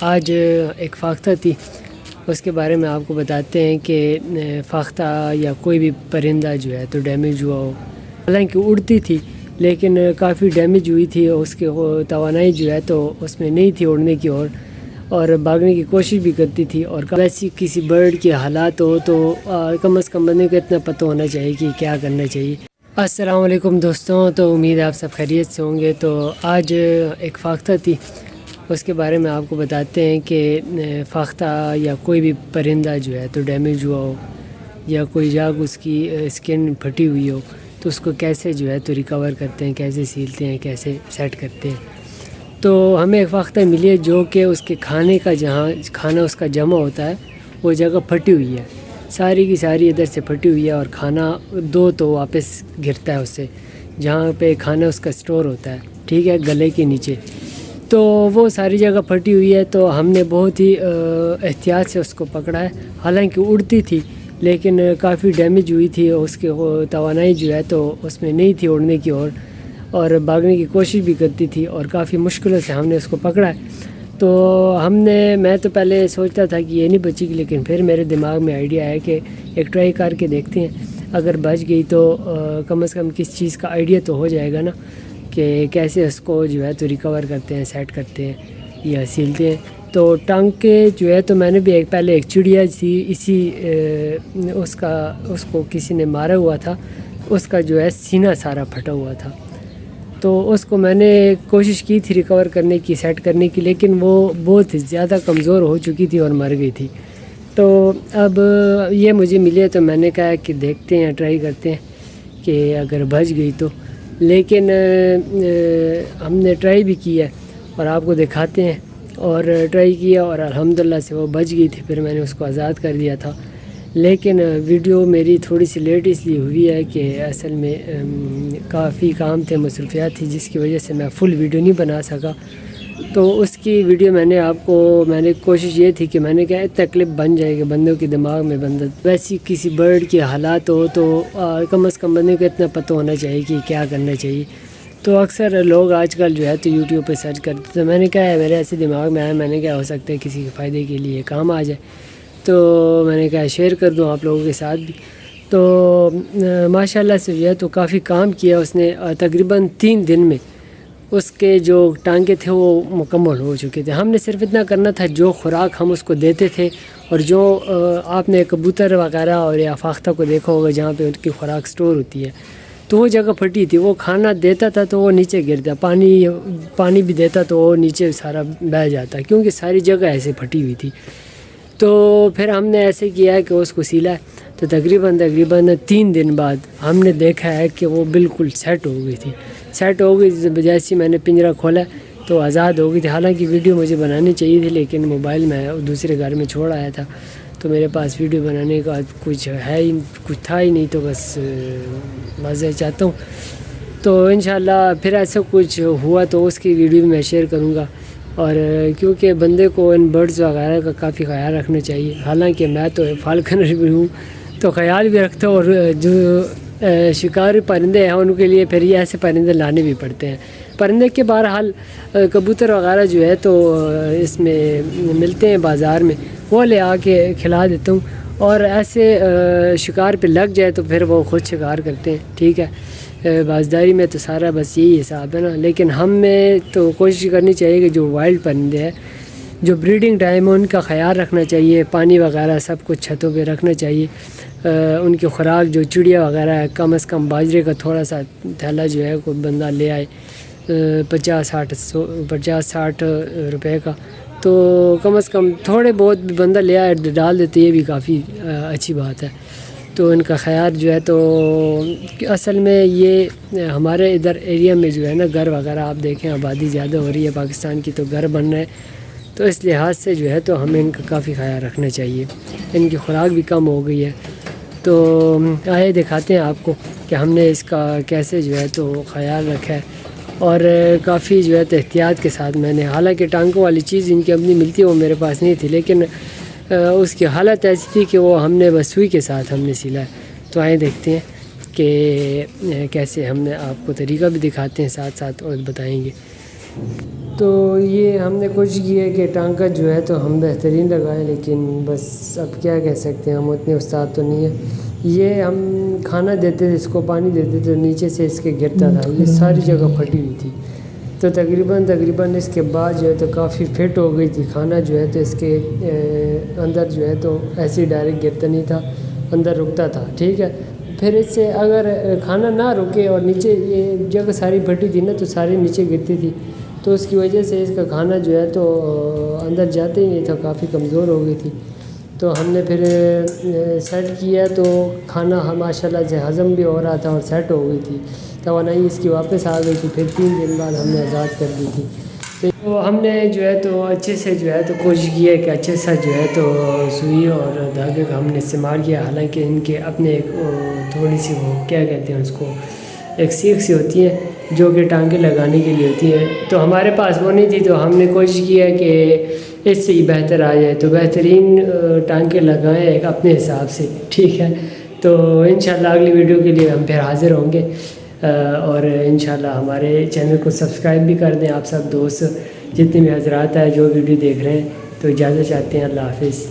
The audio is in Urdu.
آج ایک فاختہ تھی، اس کے بارے میں آپ کو بتاتے ہیں کہ فاختہ یا کوئی بھی پرندہ جو ہے تو ڈیمیج ہوا ہو، حالانکہ اڑتی تھی لیکن کافی ڈیمیج ہوئی تھی، اس کی توانائی جو ہے تو اس میں نہیں تھی اڑنے کی اور بھاگنے کی کوشش بھی کرتی تھی، اور ایسی کسی برڈ کے حالات ہو تو کم از کم بندے کو اتنا پتہ ہونا چاہیے کہ کیا کرنا چاہیے۔ السلام علیکم دوستوں، تو امید ہے آپ سب خیریت سے ہوں گے۔ تو آج ایک فاختہ تھی، اس کے بارے میں آپ کو بتاتے ہیں کہ فاختہ یا کوئی بھی پرندہ جو ہے تو ڈیمیج ہوا ہو یا کوئی جاگ اس کی اسکن پھٹی ہوئی ہو تو اس کو کیسے جو ہے تو ریکور کرتے ہیں، کیسے سیلتے ہیں، کیسے سیٹ کرتے ہیں۔ تو ہمیں ایک فاختہ ملی ہے جو کہ اس کے کھانے کا جہاں کھانا اس کا جمع ہوتا ہے وہ جگہ پھٹی ہوئی ہے، ساری کی ساری ادھر سے پھٹی ہوئی ہے، اور کھانا دو تو واپس گرتا ہے اس سے، جہاں پہ کھانا اس کا سٹور ہوتا ہے، ٹھیک ہے، گلے کے نیچے، تو وہ ساری جگہ پھٹی ہوئی ہے۔ تو ہم نے بہت ہی احتیاط سے اس کو پکڑا ہے، حالانکہ اڑتی تھی لیکن کافی ڈیمیج ہوئی تھی، اس کی توانائی جو ہے تو اس میں نہیں تھی اڑنے کی اور بھاگنے کی کوشش بھی کرتی تھی، اور کافی مشکلوں سے ہم نے اس کو پکڑا ہے۔ تو میں تو پہلے سوچتا تھا کہ یہ نہیں بچے گی، لیکن پھر میرے دماغ میں آئیڈیا ہے کہ ایک ٹرائی کر کے دیکھتے ہیں، اگر بچ گئی تو کم از کم کس چیز کا آئیڈیا تو ہو جائے گا نا کہ کیسے اس کو جو ہے تو ریکور کرتے ہیں، سیٹ کرتے ہیں یا سیلتے ہیں۔ تو ٹانکے جو ہے تو میں نے بھی پہلے ایک چڑیا تھی، اس کو کسی نے مارا ہوا تھا، اس کا جو ہے سینہ سارا پھٹا ہوا تھا، تو اس کو میں نے کوشش کی تھی ریکور کرنے کی، سیٹ کرنے کی، لیکن وہ بہت زیادہ کمزور ہو چکی تھی اور مر گئی تھی۔ تو اب یہ مجھے ملے تو میں نے کہا کہ دیکھتے ہیں، ٹرائی کرتے ہیں کہ اگر بچ گئی تو، لیکن ہم نے ٹرائی بھی کی ہے اور آپ کو دکھاتے ہیں، اور ٹرائی کیا اور الحمدللہ سے وہ بچ گئی تھی، پھر میں نے اس کو آزاد کر دیا تھا۔ لیکن ویڈیو میری تھوڑی سی لیٹ اس لیے ہوئی ہے کہ اصل میں کافی کام تھے، مصروفیات تھی، جس کی وجہ سے میں فل ویڈیو نہیں بنا سکا۔ تو اس کی ویڈیو میں نے کوشش یہ تھی کہ میں نے کہا اتنا کلپ بن جائے کہ بندوں کے دماغ میں ویسی کسی برڈ کے حالات ہو تو کم از کم بندے کو اتنا پتہ ہونا چاہیے کہ کیا کرنا چاہیے۔ تو اکثر لوگ آج کل جو ہے تو یوٹیوب پہ سرچ کرتے، تو میں نے کہا میرے ایسے دماغ میں آیا، میں نے کہا ہو سکتا ہے کسی کے فائدے کے لیے کام آ جائے، تو میں نے کہا شیئر کر دوں آپ لوگوں کے ساتھ بھی۔ تو ماشاءاللہ سے جو ہے تو کافی کام کیا اس نے، تقریباً 3 دن میں اس کے جو ٹانکے تھے وہ مکمل ہو چکے تھے۔ ہم نے صرف اتنا کرنا تھا، جو خوراک ہم اس کو دیتے تھے، اور جو آپ نے کبوتر وغیرہ اور یا فاختہ کو دیکھا ہوگا جہاں پہ ان کی خوراک سٹور ہوتی ہے، تو وہ جگہ پھٹی تھی، وہ کھانا دیتا تھا تو وہ نیچے گرتا، پانی بھی دیتا تو وہ نیچے سارا بہہ جاتا، کیونکہ ساری جگہ ایسے پھٹی ہوئی تھی۔ تو پھر ہم نے ایسے کیا ہے کہ اس کو سیلا ہے، تو تقریباً 3 دن بعد ہم نے دیکھا ہے کہ وہ بالکل سیٹ ہو گئی تھی، جیسے میں نے پنجرہ کھولا تو آزاد ہو گئی تھی۔ حالانکہ ویڈیو مجھے بنانی چاہیے تھی، لیکن موبائل میں دوسرے گھر میں چھوڑ آیا تھا، تو میرے پاس ویڈیو بنانے کا کچھ تھا ہی نہیں، تو بس مزے چاہتا ہوں۔ تو انشاءاللہ پھر ایسا کچھ ہوا تو اس کی ویڈیو بھی میں شیئر کروں گا، اور کیونکہ بندے کو ان برڈز وغیرہ کا کافی خیال رکھنا چاہیے، حالانکہ میں تو فالکنر بھی ہوں تو خیال بھی رکھتا ہوں، اور جو شکاری پرندے ہیں ان کے لیے پھر یہ ایسے پرندے لانے بھی پڑتے ہیں۔ پرندے کے بہرحال کبوتر وغیرہ جو ہے تو اس میں ملتے ہیں بازار میں، وہ لے آ کے کھلا دیتا ہوں، اور ایسے شکار پہ لگ جائے تو پھر وہ خود شکار کرتے ہیں، ٹھیک ہے۔ بازداری میں تو سارا بس یہی حساب ہے نا، لیکن ہمیں تو کوشش کرنی چاہیے کہ جو وائلڈ پرندے ہیں، جو بریڈنگ ٹائم ہے، ان کا خیال رکھنا چاہیے، پانی وغیرہ سب کچھ چھتوں پہ رکھنا چاہیے، ان کی خوراک جو چڑیا وغیرہ ہے، کم از کم باجرے کا تھوڑا سا تھیلا جو ہے کوئی بندہ لے آئے 50-60 روپے کا، تو کم از کم تھوڑے بہت بھی بندہ لے آئے ڈال دیتے، یہ بھی کافی اچھی بات ہے۔ تو ان کا خیال جو ہے تو اصل میں یہ ہمارے ادھر ایریا میں جو ہے نا گھر وغیرہ آپ دیکھیں، آبادی زیادہ ہو رہی ہے پاکستان کی، تو گھر بن رہے ہیں، تو اس لحاظ سے جو ہے تو ہمیں ان کا کافی خیال رکھنا چاہیے، ان کی خوراک بھی کم ہو گئی ہے۔ تو آئے دکھاتے ہیں آپ کو کہ ہم نے اس کا کیسے جو ہے تو خیال رکھا ہے، اور کافی جو ہے تو احتیاط کے ساتھ میں نے، حالانکہ ٹانکوں والی چیز ان کی اپنی ملتی ہے وہ میرے پاس نہیں تھی، لیکن اس کی حالت ایسی تھی کہ وہ ہم نے بس سوئی کے ساتھ ہم نے سلا ہے۔ تو آئے دیکھتے ہیں کہ کیسے، ہم نے آپ کو طریقہ بھی دکھاتے ہیں ساتھ ساتھ اور بتائیں گے۔ تو یہ ہم نے کوشش کی ہے کہ ٹانکا جو ہے تو ہم بہترین لگائیں، لیکن بس اب کیا کہہ سکتے ہیں، ہم اتنے استاد تو نہیں ہیں۔ یہ ہم کھانا دیتے تھے، اس کو پانی دیتے تھے، نیچے سے اس کے گرتا تھا، یہ ساری جگہ پھٹی ہوئی تھی، تو تقریباً اس کے بعد جو ہے تو کافی فٹ ہو گئی تھی۔ کھانا جو ہے تو اس کے اندر جو ہے تو ایسے ڈائریکٹ گرتا نہیں تھا، اندر رکتا تھا، ٹھیک ہے۔ پھر اس سے اگر کھانا نہ رکے اور نیچے یہ جگہ ساری پھٹی تھی نا، تو ساری نیچے گرتی تھی، تو اس کی وجہ سے اس کا کھانا جو ہے تو اندر جاتے ہی نہیں تھا، کافی کمزور ہو گئی تھی۔ تو ہم نے پھر سیٹ کیا تو کھانا ماشاء اللہ سے ہضم بھی ہو رہا تھا اور سیٹ ہو گئی تھی، توانائی اس کی واپس آ گئی تھی۔ پھر 3 دن بعد ہم نے آزاد کر دی تھی۔ تو ہم نے جو ہے تو اچھے سے جو ہے تو کوشش کی ہے کہ اچھے سے جو ہے تو سوئی اور دھاگے کا ہم نے استعمال کیا، حالانکہ ان کے اپنے ایک تھوڑی سی وہ کیا کہتے ہیں اس کو، ایک سیخ سی ہوتی ہے جو کہ ٹانگے لگانے کے لیے ہوتی ہے، تو ہمارے پاس وہ نہیں تھی، تو ہم نے کوشش کی ہے کہ اس سے ہی بہتر آ جائے، تو بہترین ٹانگے لگائیں ایک اپنے حساب سے، ٹھیک ہے۔ تو انشاءاللہ اگلی ویڈیو کے لیے ہم پھر حاضر ہوں گے، اور انشاءاللہ ہمارے چینل کو سبسکرائب بھی کر دیں آپ سب دوست، جتنے بھی حضرات ہیں جو ویڈیو دیکھ رہے ہیں۔ تو اجازت چاہتے ہیں، اللہ حافظ۔